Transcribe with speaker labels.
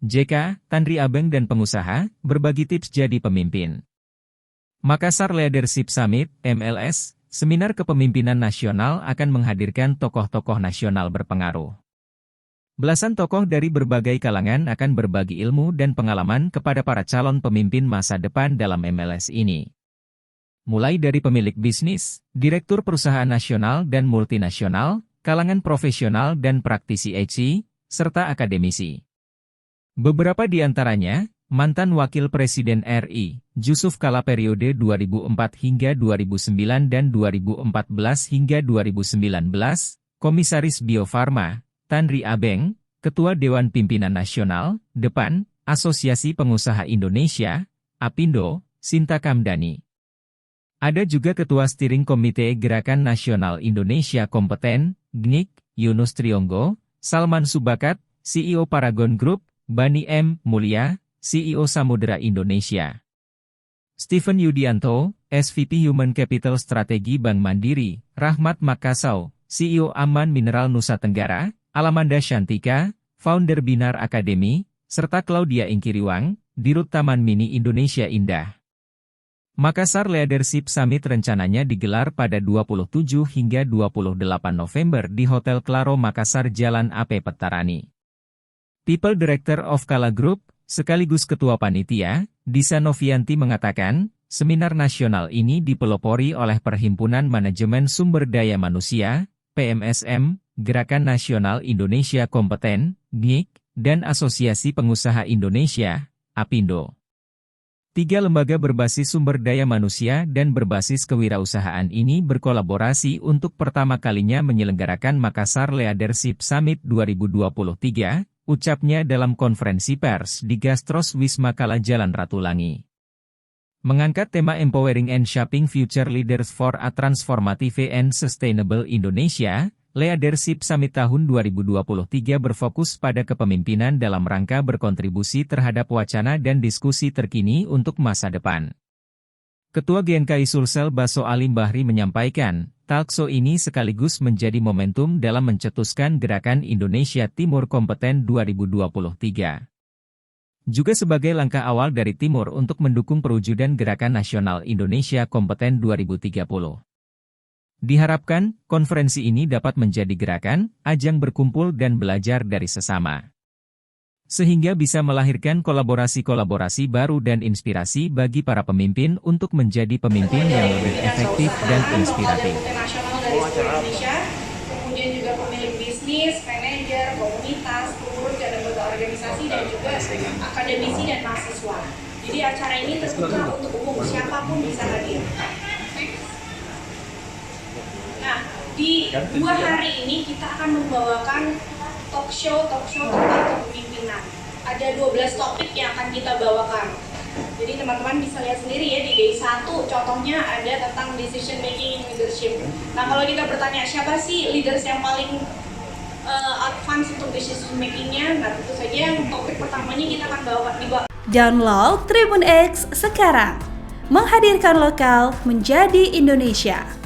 Speaker 1: JK, Tandri Abeng dan pengusaha, berbagi tips jadi pemimpin. Makassar Leadership Summit, MLS, Seminar Kepemimpinan Nasional akan menghadirkan tokoh-tokoh nasional berpengaruh. Belasan tokoh dari berbagai kalangan akan berbagi ilmu dan pengalaman kepada para calon pemimpin masa depan dalam MLS ini. Mulai dari pemilik bisnis, direktur perusahaan nasional dan multinasional, kalangan profesional dan praktisi HI, serta akademisi. Beberapa di antaranya, mantan Wakil Presiden RI, Jusuf Kalla periode 2004 hingga 2009 dan 2014 hingga 2019, Komisaris Bio Farma, Tandri Abeng, Ketua Dewan Pimpinan Nasional, DEPAN, Asosiasi Pengusaha Indonesia, APindo, Sinta Kamdani. Ada juga Ketua Steering Komite Gerakan Nasional Indonesia Kompeten, GNIK, Yunus Trionggo, Salman Subakat, CEO Paragon Group, Bani M. Mulya, CEO Samudera Indonesia. Stephen Yudianto, SVP Human Capital Strategi Bank Mandiri, Rahmat Makassau, CEO Aman Mineral Nusa Tenggara, Alamanda Shantika, Founder Binar Academy, serta Claudia Ingkiriwang, Dirut Taman Mini Indonesia Indah. Makassar Leadership Summit rencananya digelar pada 27 hingga 28 November di Hotel Claro Makassar Jalan AP Petarani. People Director of Kalla Group, sekaligus Ketua Panitia, Disa Novianti mengatakan, seminar nasional ini dipelopori oleh Perhimpunan Manajemen Sumber Daya Manusia, PMSM, Gerakan Nasional Indonesia Kompeten, GNIK, dan Asosiasi Pengusaha Indonesia, APindo. 3 lembaga berbasis sumber daya manusia dan berbasis kewirausahaan ini berkolaborasi untuk pertama kalinya menyelenggarakan Makassar Leadership Summit 2023, ucapnya dalam konferensi pers di Gastros Wisma Kala Jalan Ratulangi. Mengangkat tema Empowering and Shaping Future Leaders for a Transformative and Sustainable Indonesia, Leadership Summit tahun 2023 berfokus pada kepemimpinan dalam rangka berkontribusi terhadap wacana dan diskusi terkini untuk masa depan. Ketua GNKI Sulsel Baso Alim Bahri menyampaikan, talkshow ini sekaligus menjadi momentum dalam mencetuskan Gerakan Indonesia Timur Kompeten 2023. Juga sebagai langkah awal dari Timur untuk mendukung perwujudan Gerakan Nasional Indonesia Kompeten 2030. Diharapkan, konferensi ini dapat menjadi gerakan, ajang berkumpul dan belajar dari sesama. Sehingga bisa melahirkan kolaborasi-kolaborasi baru dan inspirasi bagi para pemimpin untuk menjadi pemimpin yang lebih efektif dan inspiratif.
Speaker 2: Kemudian juga pemilik bisnis, manajer, komunitas, pengurus dan anggota organisasi dan juga akademisi dan mahasiswa. Jadi acara ini terbuka untuk umum, siapapun bisa hadir. Nah, di 2 hari ini kita akan membawakan talk show tentang kepemimpinan. Ada 12 topik yang akan kita bawakan. Jadi teman-teman bisa lihat sendiri ya, di day 1 contohnya ada tentang decision making in leadership. Nah, kalau kita bertanya siapa sih leaders yang paling advance untuk decision makingnya, nah tentu saja yang topik pertamanya kita akan bawa.
Speaker 3: Download Tribun X sekarang, menghadirkan lokal menjadi Indonesia.